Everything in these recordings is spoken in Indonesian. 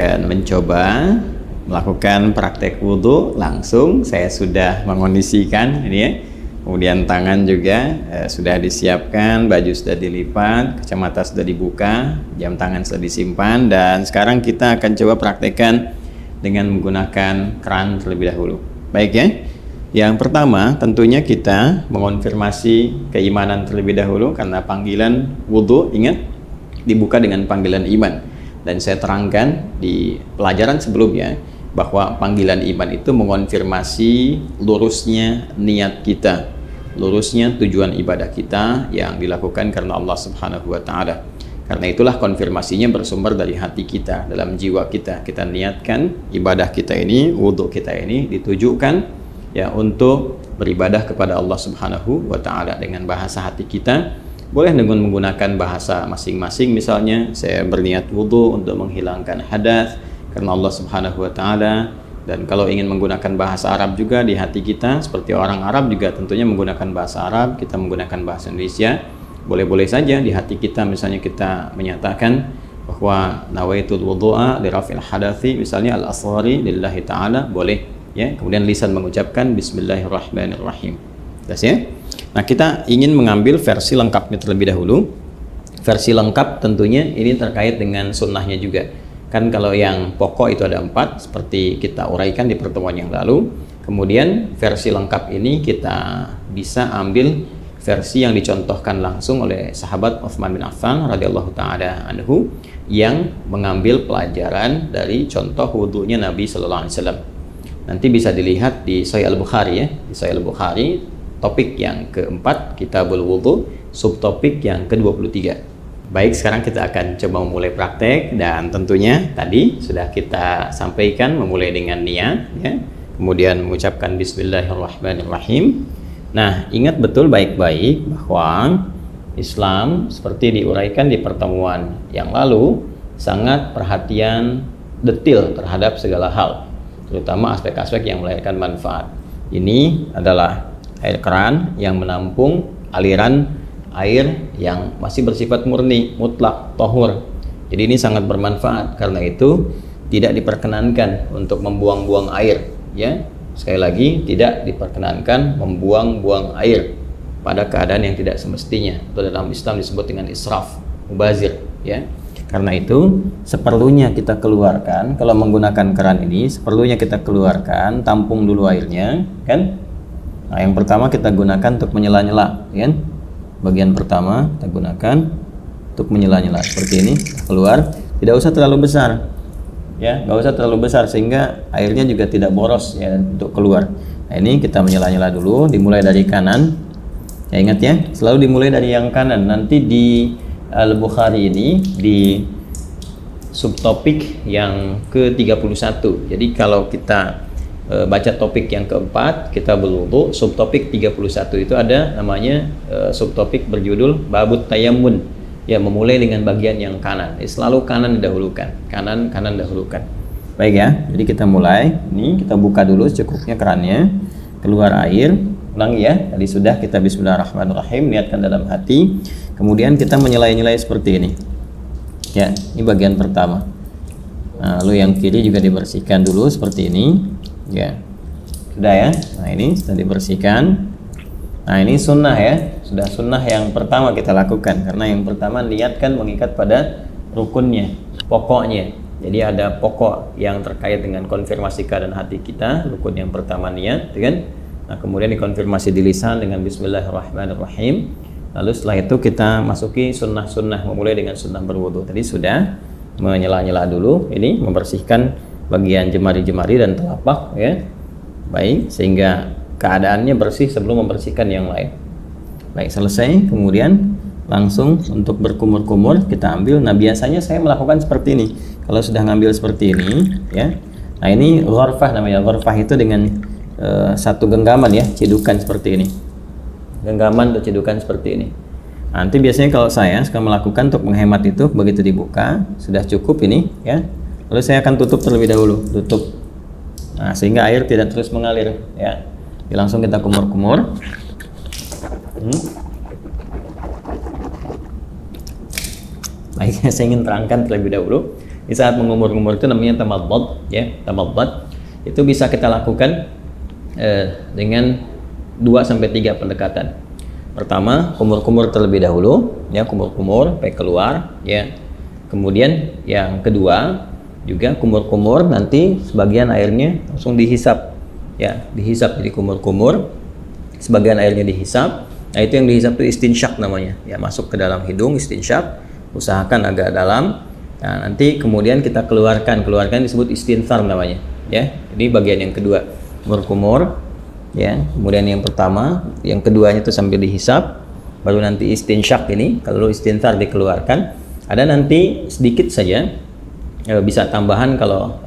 Dan mencoba melakukan praktek wudhu langsung. Saya sudah mengondisikan ini ya. Kemudian tangan juga sudah disiapkan, baju sudah dilipat, kacamata sudah dibuka, jam tangan sudah disimpan, dan sekarang kita akan coba praktekkan dengan menggunakan keran terlebih dahulu. Baik ya. Yang pertama tentunya kita mengonfirmasi keimanan terlebih dahulu, karena panggilan wudhu ingat dibuka dengan panggilan iman. Dan saya terangkan di pelajaran sebelumnya bahwa panggilan iman itu mengonfirmasi lurusnya niat kita, lurusnya tujuan ibadah kita yang dilakukan karena Allah Subhanahu wa Ta'ala. Karena itulah konfirmasinya bersumber dari hati kita, dalam jiwa kita. Kita niatkan ibadah kita ini, wudhu kita ini ditujukan ya untuk beribadah kepada Allah Subhanahu wa Ta'ala dengan bahasa hati kita. Boleh dengan menggunakan bahasa masing-masing, misalnya saya berniat wudhu untuk menghilangkan hadas karena Allah Subhanahu wa Ta'ala. Dan kalau ingin menggunakan bahasa Arab juga di hati kita, seperti orang Arab juga tentunya menggunakan bahasa Arab, kita menggunakan bahasa Indonesia, boleh-boleh saja di hati kita. Misalnya kita menyatakan bahwa nawaitul wudhu'a lirafil hadathi, misalnya al-asghari lillahi ta'ala, boleh ya. Kemudian lisan mengucapkan bismillahirrahmanirrahim. Jelas ya? Nah, kita ingin mengambil versi lengkapnya terlebih dahulu. Versi lengkap tentunya ini terkait dengan sunnahnya juga. Kan kalau yang pokok itu ada 4, seperti kita uraikan di pertemuan yang lalu. Kemudian versi lengkap ini kita bisa ambil versi yang dicontohkan langsung oleh sahabat Utsman bin Affan radhiyallahu ta'ala anhu, yang mengambil pelajaran dari contoh wudhunya Nabi sallallahu alaihi wasallam. Nanti bisa dilihat di Sahih Al-Bukhari ya, di Sahih Al-Bukhari. Topik yang keempat, Kitabul Wudhu, subtopik yang ke-23. Baik, sekarang kita akan coba memulai praktek, dan tentunya tadi sudah kita sampaikan memulai dengan niat ya. Kemudian mengucapkan bismillahirrahmanirrahim. Nah, ingat betul baik-baik bahwa Islam seperti diuraikan di pertemuan yang lalu sangat perhatian detil terhadap segala hal, terutama aspek-aspek yang melahirkan manfaat. Ini adalah air keran yang menampung aliran air yang masih bersifat murni, mutlak, tohur. Jadi ini sangat bermanfaat. Karena itu tidak diperkenankan untuk membuang-buang air ya. Sekali lagi, tidak diperkenankan membuang-buang air pada keadaan yang tidak semestinya. Itu dalam Islam disebut dengan israf, mubazir ya. Karena itu seperlunya kita keluarkan, kalau menggunakan keran ini seperlunya kita keluarkan, tampung dulu airnya kan. Nah, yang pertama kita gunakan untuk menyela-nyela, kan? Bagian pertama kita gunakan untuk menyela-nyela seperti ini. Keluar, tidak usah terlalu besar, ya, nggak usah terlalu besar sehingga airnya juga tidak boros ya untuk keluar. Nah, ini kita menyela-nyela dulu, dimulai dari kanan. Ya, ingat ya, selalu dimulai dari yang kanan. Nanti di Al-Bukhari ini di subtopik yang ke-31. Jadi kalau kita baca topik yang keempat, kita berwudu, subtopik 31 itu ada namanya subtopik berjudul Babut Tayammun ya, memulai dengan bagian yang kanan. Selalu kanan didahulukan, kanan dahulukan. Baik ya, jadi kita mulai. Ini kita buka dulu secukupnya kerannya, keluar air. Ulangi ya, tadi sudah kita bismillahirrahmanirrahim, niatkan dalam hati. Kemudian kita menyelai-nyelai seperti ini ya, ini bagian pertama. Nah, lalu yang kiri juga dibersihkan dulu seperti ini ya, sudah ya. Nah, ini sudah dibersihkan. Nah, ini sunnah ya, sudah sunnah yang pertama kita lakukan, karena yang pertama niatkan mengikat pada rukunnya, pokoknya. Jadi ada pokok yang terkait dengan konfirmasi keadaan hati kita. Rukun yang pertama niat, kan? Nah, kemudian dikonfirmasi di lisan dengan bismillahirrahmanirrahim. Lalu setelah itu kita masuki sunnah-sunnah, memulai dengan sunnah berwudu. Tadi sudah menyela-nyela dulu, ini membersihkan bagian jemari-jemari dan telapak ya. Baik, sehingga keadaannya bersih sebelum membersihkan yang lain. Baik, selesai. Kemudian langsung untuk berkumur-kumur kita ambil. Nah, biasanya saya melakukan seperti ini. Kalau sudah ngambil seperti ini ya. Nah, ini ghurfah namanya. Ghurfah itu dengan satu genggaman ya, cedukan seperti ini. Genggaman atau cedukan seperti ini. Nanti biasanya kalau saya suka melakukan untuk menghemat itu, begitu dibuka sudah cukup ini ya. Lalu saya akan tutup terlebih dahulu, tutup. Nah, sehingga air tidak terus mengalir ya. Jadi langsung kita kumur-kumur. Baik, saya ingin terangkan terlebih dahulu. Di saat mengumur-umur itu namanya tamadmad, ya, tamadmad. Itu bisa kita lakukan dengan 2 sampai 3 pendekatan. Pertama, kumur-kumur terlebih dahulu, ya, kumur-kumur sampai keluar, ya. Kemudian yang kedua juga kumur-kumur, nanti sebagian airnya langsung dihisap, ya, dihisap. Jadi kumur-kumur, sebagian airnya dihisap. Nah, itu yang dihisap itu istinsyak namanya, ya, masuk ke dalam hidung, istinsyak, usahakan agak dalam. Nah, nanti kemudian kita keluarkan disebut istinthar namanya, ya. Ini bagian yang kedua, kumur-kumur, ya. Kemudian yang pertama, yang keduanya itu sambil dihisap, baru nanti istinsyak ini, kalau istinthar dikeluarkan. Ada nanti sedikit saja, bisa tambahan kalau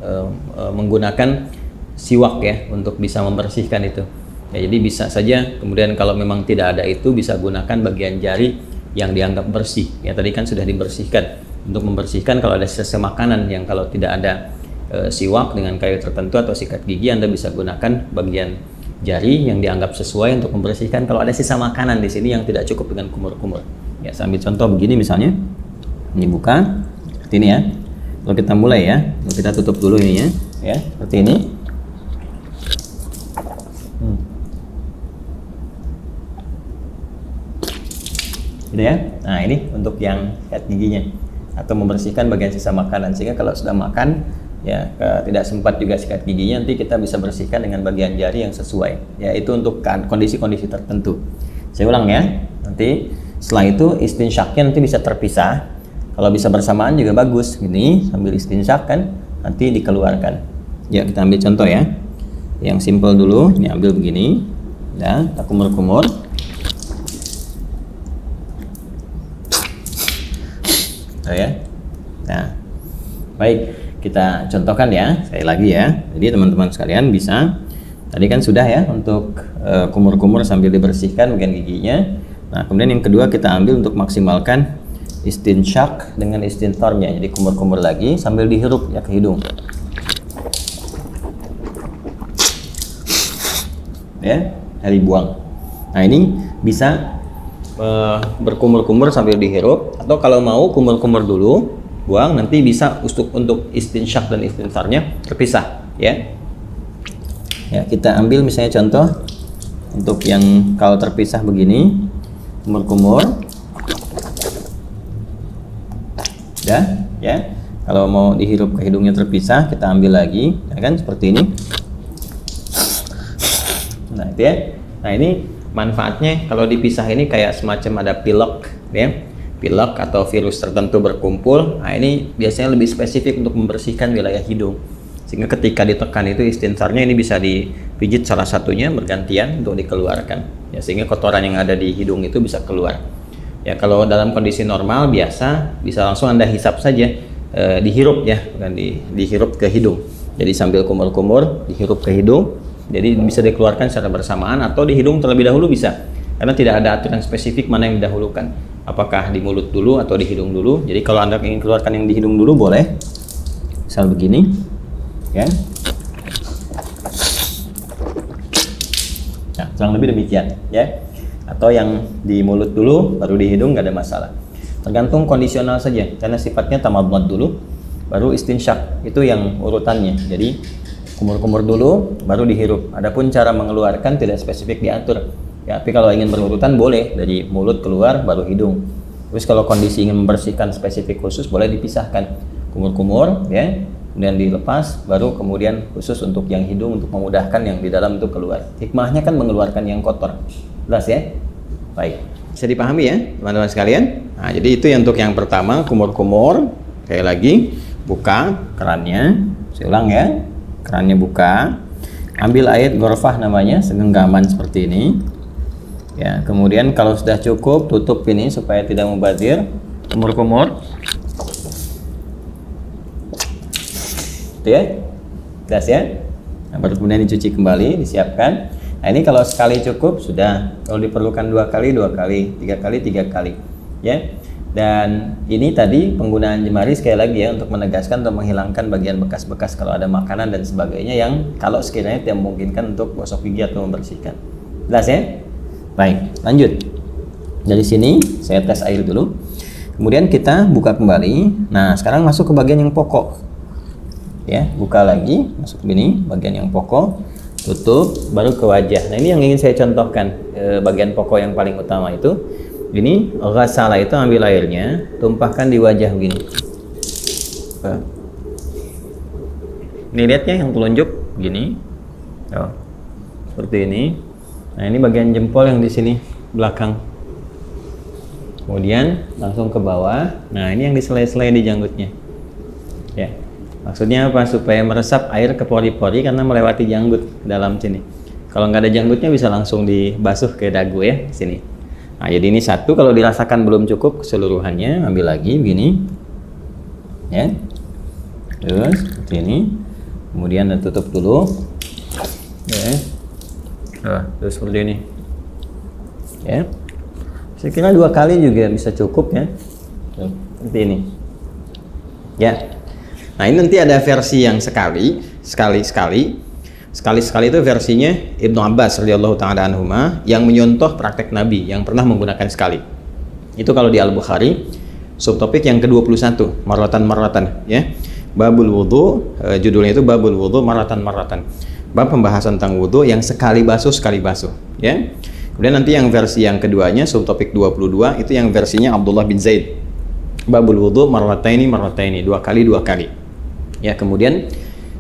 menggunakan siwak, ya, untuk bisa membersihkan itu. Ya, jadi bisa saja, kemudian kalau memang tidak ada itu bisa gunakan bagian jari yang dianggap bersih. Ya, tadi kan sudah dibersihkan. Untuk membersihkan kalau ada sisa makanan yang kalau tidak ada siwak dengan kayu tertentu atau sikat gigi, Anda bisa gunakan bagian jari yang dianggap sesuai untuk membersihkan kalau ada sisa makanan di sini yang tidak cukup dengan kumur-kumur. Ya, saya ambil contoh begini misalnya. Ini buka seperti ini, ya. Kalau kita mulai, ya, kita tutup dulu ininya, ya, seperti ini. Gitu, ya. Nah, ini untuk yang sikat giginya atau membersihkan bagian sisa makanan, sehingga kalau sudah makan, ya, tidak sempat juga sikat giginya, nanti kita bisa bersihkan dengan bagian jari yang sesuai, ya. Itu untuk kondisi-kondisi tertentu. Saya ulang, ya. Nanti setelah itu istinsyaknya nanti bisa terpisah. Kalau bisa bersamaan juga bagus, gini sambil istinsyak kan, nanti dikeluarkan. Ya, kita ambil contoh, ya, yang simple dulu. Ini ambil begini, ya, kita kumur-kumur. Oh, ya. Nah, baik, kita contohkan, ya, sekali lagi, ya. Jadi teman-teman sekalian bisa, tadi kan sudah, ya, untuk kumur-kumur sambil dibersihkan bagian giginya. Nah, kemudian yang kedua kita ambil untuk maksimalkan istinsyak dengan istintharnya. Jadi kumur-kumur lagi sambil dihirup, ya, ke hidung. Ya, dari buang. Nah, ini bisa berkumur-kumur sambil dihirup, atau kalau mau kumur-kumur dulu, buang, nanti bisa untuk istinsyak dan istintharnya terpisah, ya. Ya, kita ambil misalnya contoh untuk yang kalau terpisah begini, kumur-kumur. Ya, kalau mau dihirup ke hidungnya terpisah, kita ambil lagi, ya kan, seperti ini. Nah, itu, ya. Nah, ini manfaatnya kalau dipisah ini kayak semacam ada pilek, ya, pilek atau virus tertentu berkumpul. Nah, ini biasanya lebih spesifik untuk membersihkan wilayah hidung, sehingga ketika ditekan itu istintharnya ini bisa dipijit salah satunya bergantian untuk dikeluarkan, ya, sehingga kotoran yang ada di hidung itu bisa keluar. Ya, kalau dalam kondisi normal biasa bisa langsung Anda hisap saja, dihirup, ya, bukan dihirup ke hidung. Jadi sambil kumur-kumur dihirup ke hidung, jadi bisa dikeluarkan secara bersamaan atau di hidung terlebih dahulu bisa, karena tidak ada aturan spesifik mana yang didahulukan, apakah di mulut dulu atau di hidung dulu. Jadi kalau Anda ingin keluarkan yang di hidung dulu boleh, misal begini, ya. Nah, kurang lebih demikian, ya. Atau yang di mulut dulu baru di hidung, nggak ada masalah, tergantung kondisional saja, karena sifatnya tamadmad dulu baru istinsyak, itu yang urutannya. Jadi kumur-kumur dulu baru dihirup. Adapun cara mengeluarkan tidak spesifik diatur, ya, tapi kalau ingin berurutan boleh dari mulut keluar baru hidung. Terus kalau kondisi ingin membersihkan spesifik khusus boleh dipisahkan, kumur-kumur, ya, kemudian dilepas, baru kemudian khusus untuk yang hidung untuk memudahkan yang di dalam itu keluar. Hikmahnya kan mengeluarkan yang kotor. Jelas, ya? Baik, bisa dipahami, ya, teman-teman sekalian. Nah, jadi itu untuk yang pertama, kumur-kumur. Sekali lagi, buka kerannya. Saya ulang, ya, kerannya buka, ambil air gorfah namanya, segenggaman seperti ini, ya. Kemudian kalau sudah cukup, tutup ini supaya tidak mubazir, kumur-kumur, itu, ya, jelas, ya. Nah, baru kemudian dicuci kembali, disiapkan. Nah, ini kalau sekali cukup sudah, kalau diperlukan 2 kali, 2 kali, 3 kali, 3 kali, ya. Dan ini tadi penggunaan jemari sekali lagi, ya, untuk menegaskan, untuk menghilangkan bagian bekas-bekas kalau ada makanan dan sebagainya yang kalau sekiranya tidak memungkinkan untuk gosok gigi atau membersihkan. Jelas, ya? Baik, lanjut. Dari sini saya tes air dulu. Kemudian kita buka kembali. Nah, sekarang masuk ke bagian yang pokok. Ya, buka lagi, masuk ke sini, bagian yang pokok, tutup, baru ke wajah. Nah, ini yang ingin saya contohkan, bagian pokok yang paling utama itu. Ini ghasala itu ambil airnya, tumpahkan di wajah begini. Ini lihatnya yang telunjuk gini. Oh, seperti ini. Nah, ini bagian jempol yang di sini belakang. Kemudian langsung ke bawah. Nah, ini yang diselai-selai di janggutnya. Ya. Maksudnya apa? Supaya meresap air ke pori-pori karena melewati janggut dalam sini. Kalau nggak ada janggutnya bisa langsung dibasuh ke dagu ya, sini. Nah, jadi ini satu, kalau dirasakan belum cukup keseluruhannya, ambil lagi begini. Ya. Terus seperti ini. Kemudian tutup dulu. Ya. Terus seperti ini. Ya. Saya kira 2 kali juga bisa cukup ya. Seperti ini. Ya. Nah, ini nanti ada versi yang sekali itu versinya Ibnu Abbas radhiyallahu taala anhuma yang menyontoh praktek Nabi yang pernah menggunakan sekali. Itu kalau di Al-Bukhari, subtopik yang ke-21, marratan ya. Babul wudu, judulnya itu Babul wudu marratan. Bab pembahasan tentang wudu yang sekali basuh ya. Kemudian nanti yang versi yang keduanya, subtopik 22, itu yang versinya Abdullah bin Zaid. Babul wudu marrataini, 2 kali. Ya, kemudian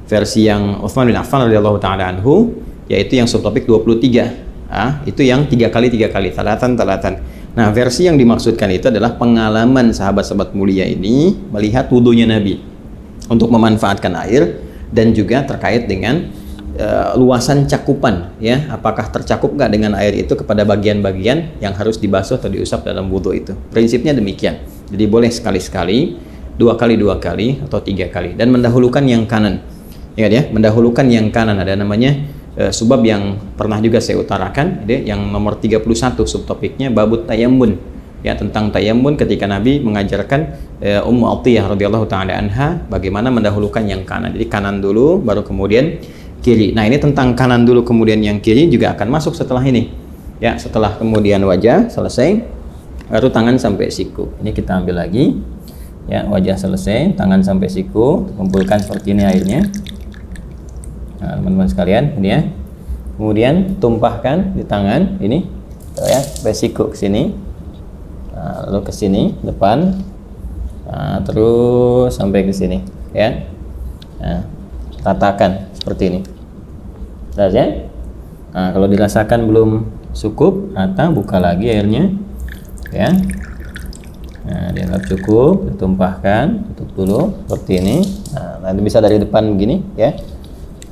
versi yang Utsman bin Affan radhiyallahu taala anhu, yaitu yang subtopik 23. Itu yang 3 kali, talatan. Nah, versi yang dimaksudkan itu adalah pengalaman sahabat-sahabat mulia ini melihat wudunya Nabi untuk memanfaatkan air, dan juga terkait dengan luasan cakupan ya, apakah tercakup nggak dengan air itu kepada bagian-bagian yang harus dibasuh atau diusap dalam wudhu itu. Prinsipnya demikian. Jadi boleh sekali-sekali, 2 kali, atau 3 kali, dan mendahulukan yang kanan. Ingat ya, mendahulukan yang kanan. Ada namanya subab yang pernah juga saya utarakan, yang nomor 31 subtopiknya babut tayammun ya, tentang tayammun ketika Nabi mengajarkan Ummu Atiyah radhiyallahu taala anha bagaimana mendahulukan yang kanan. Jadi kanan dulu baru kemudian kiri. Nah, ini tentang kanan dulu kemudian yang kiri juga akan masuk setelah ini. Ya, setelah kemudian wajah selesai, baru tangan sampai siku. Ini kita ambil lagi. Ya, wajah selesai, tangan sampai siku, kumpulkan seperti ini airnya. Nah, teman-teman sekalian, ini ya. Kemudian tumpahkan di tangan ini, ya, sampai siku ke sini. Nah, lalu ke sini depan. Nah, terus sampai ke sini, ya. Nah, ratakan seperti ini. Jelas ya? Nah, kalau dirasakan belum cukup, rata, buka lagi airnya, ya. Nah, dianggap cukup, ditumpahkan, tutup dulu seperti ini. Nah, nanti bisa dari depan begini, ya.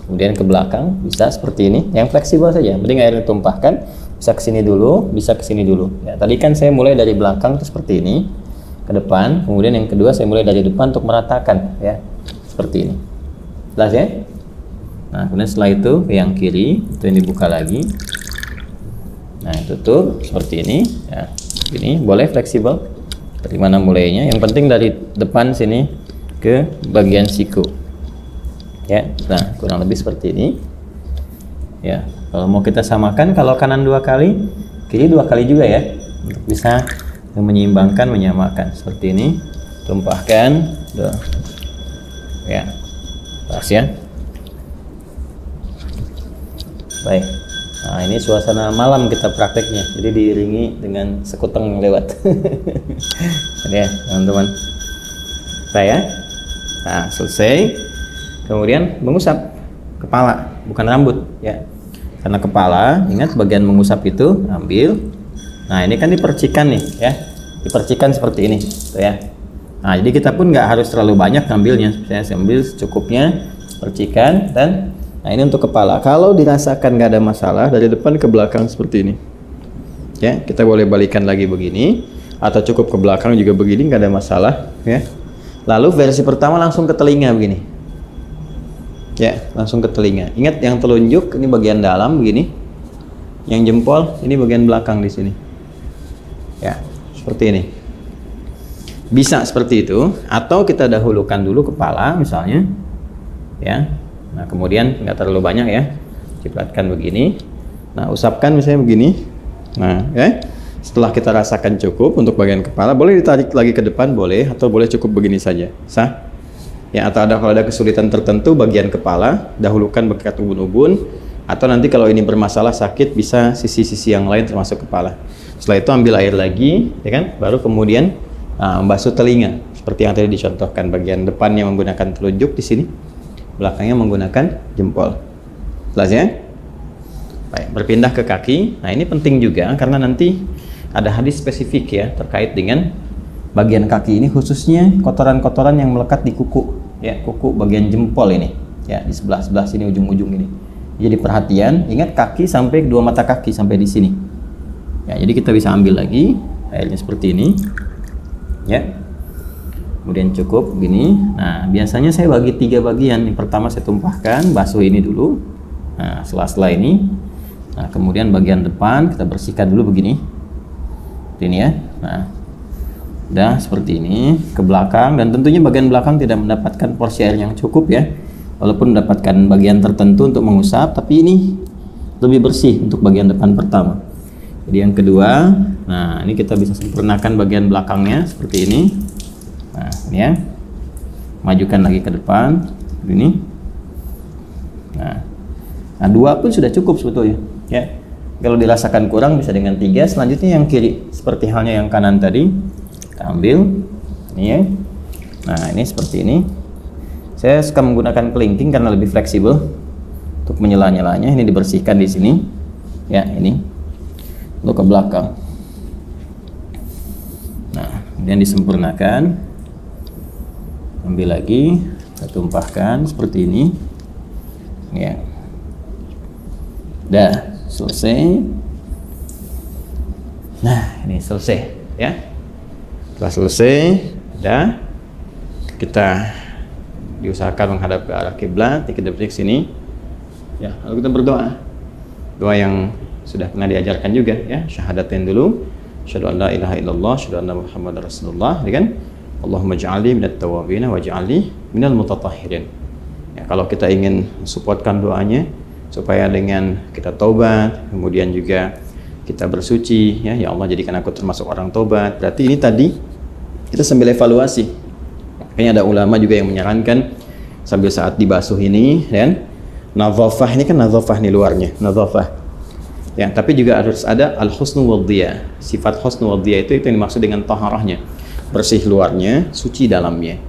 Kemudian ke belakang, bisa seperti ini. Yang fleksibel saja. Penting airnya ditumpahkan, bisa ke sini dulu, bisa ke sini dulu. Ya, tadi kan saya mulai dari belakang itu seperti ini, ke depan. Kemudian yang kedua saya mulai dari depan untuk meratakan, ya, seperti ini. Jelas ya? Nah, kemudian setelah itu ke yang kiri, itu yang dibuka lagi. Nah, tutup seperti ini, ya. Ini boleh fleksibel. Dari mana mulainya? Yang penting dari depan sini ke bagian siku. Ya, nah kurang lebih seperti ini. Ya, kalau mau kita samakan, kalau kanan 2 kali, kiri 2 kali juga ya, untuk bisa menyeimbangkan, menyamakan seperti ini. Tumpahkan, ya, pas ya. Baik. Nah, ini suasana malam kita prakteknya, jadi diiringi dengan sekuteng lewat. Ya, teman-teman. Saya, nah selesai. Kemudian mengusap kepala, bukan rambut, ya. Karena kepala, ingat bagian mengusap itu ambil. Nah, ini kan dipercikan nih, ya. Dipercikan seperti ini, tuh ya. Nah, jadi kita pun nggak harus terlalu banyak ngambilnya. Saya ambil secukupnya, percikan, dan nah ini untuk kepala. Kalau dirasakan nggak ada masalah, dari depan ke belakang seperti ini. Ya, kita boleh balikan lagi begini, atau cukup ke belakang juga begini, nggak ada masalah. Ya. Lalu versi pertama langsung ke telinga begini. Ya, langsung ke telinga. Ingat yang telunjuk ini bagian dalam begini, yang jempol ini bagian belakang di sini. Ya, seperti ini. Bisa seperti itu, atau kita dahulukan dulu kepala misalnya. Ya. Nah, kemudian nggak terlalu banyak ya, cipratkan begini. Nah, usapkan misalnya begini. Nah, ya. Setelah kita rasakan cukup untuk bagian kepala, boleh ditarik lagi ke depan, boleh, atau boleh cukup begini saja, sah? Ya, atau kalau ada kesulitan tertentu bagian kepala, dahulukan bekat ubun-ubun, atau nanti kalau ini bermasalah sakit, bisa sisi-sisi yang lain termasuk kepala. Setelah itu ambil air lagi, ya kan? Baru kemudian membasuh telinga, seperti yang tadi dicontohkan. Bagian depannya menggunakan telunjuk di sini, belakangnya menggunakan jempol. Jelas ya? Baik, berpindah ke kaki. Nah, ini penting juga karena nanti ada hadis spesifik ya terkait dengan bagian kaki ini, khususnya kotoran-kotoran yang melekat di kuku, ya, kuku bagian jempol ini, ya, di sebelah sini ujung-ujung ini. Jadi perhatian, ingat kaki sampai dua mata kaki sampai di sini. Ya, jadi kita bisa ambil lagi airnya seperti ini, ya. Kemudian cukup gini. Nah, biasanya saya bagi 3 bagian. Yang pertama saya tumpahkan, basuh ini dulu. Nah, setelah ini, nah kemudian bagian depan kita bersihkan dulu begini. Ini ya. Nah, udah seperti ini ke belakang, dan tentunya bagian belakang tidak mendapatkan porsi air yang cukup ya, walaupun mendapatkan bagian tertentu untuk mengusap, tapi ini lebih bersih untuk bagian depan pertama. Jadi yang kedua, nah ini kita bisa sempurnakan bagian belakangnya seperti ini. Nah ini ya, majukan lagi ke depan ini. Nah 2 pun sudah cukup sebetulnya ya. Kalau dirasakan kurang bisa dengan 3. Selanjutnya yang kiri, seperti halnya yang kanan tadi, kita ambil ini ya. Nah ini seperti ini. Saya suka menggunakan kelingking karena lebih fleksibel untuk menyela-nyelanya. Ini dibersihkan di sini ya, ini untuk ke belakang. Nah kemudian disempurnakan, ambil lagi, kita tumpahkan seperti ini ya. Dah selesai. Nah ini selesai ya. Setelah selesai, dah, kita diusahakan menghadap ke arah kiblat, kita detik sini ya. Lalu kita berdoa, doa yang sudah pernah diajarkan juga ya. Syahadatain dulu, asyhadu an la ilaha illallah, asyhadu anna muhammadar rasulullah, ya kan? Allahumma ja'alni minat tawabin wa ja'alni minal mutatahhirin. Ya, kalau kita ingin supportkan doanya supaya dengan kita taubat, kemudian juga kita bersuci ya, ya Allah jadikan aku termasuk orang taubat. Berarti ini tadi kita sambil evaluasi. Makanya ada ulama juga yang menyarankan sambil saat dibasuh ini, dan nadhafah ini kan nadhafah nih luarnya, nadhafah. Ya, tapi juga harus ada al-husnu wadhiya. Sifat husnu wadhiya itu yang dimaksud dengan taharahnya. Bersih luarnya, suci dalamnya.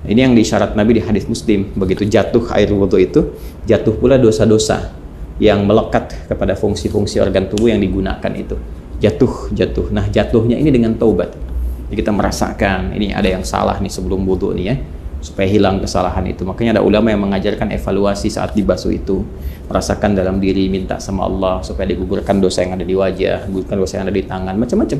Ini yang disyarat Nabi di hadis Muslim. Begitu jatuh air wudhu itu, jatuh pula dosa-dosa yang melekat kepada fungsi-fungsi organ tubuh yang digunakan itu. Jatuh. Nah, jatuhnya ini dengan taubat. Jadi kita merasakan ini ada yang salah nih sebelum wudhu nih ya, supaya hilang kesalahan itu. Makanya ada ulama yang mengajarkan evaluasi saat dibasuh itu. Merasakan dalam diri, minta sama Allah supaya digugurkan dosa yang ada di wajah, gugurkan dosa yang ada di tangan, macam-macam.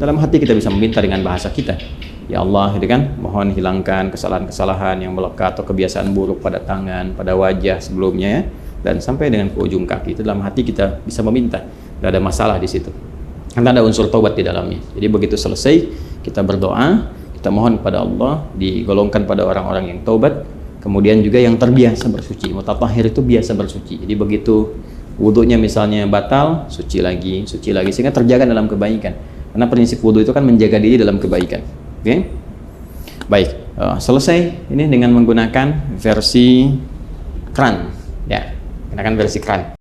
Dalam hati kita bisa meminta dengan bahasa kita. Ya Allah, gitu kan, mohon hilangkan kesalahan-kesalahan yang melekat atau kebiasaan buruk pada tangan, pada wajah sebelumnya ya, dan sampai dengan ke ujung kaki. Itu dalam hati kita bisa meminta, tidak ada masalah di situ. Karena ada unsur taubat di dalamnya. Jadi begitu selesai, kita berdoa, kita mohon kepada Allah, digolongkan pada orang-orang yang taubat, kemudian juga yang terbiasa bersuci. Mutatahhir itu biasa bersuci. Jadi begitu wudunya misalnya batal, suci lagi, sehingga terjaga dalam kebaikan. Karena prinsip wudu itu kan menjaga diri dalam kebaikan. Oke, baik, selesai ini dengan menggunakan versi kran, ya, gunakan versi kran.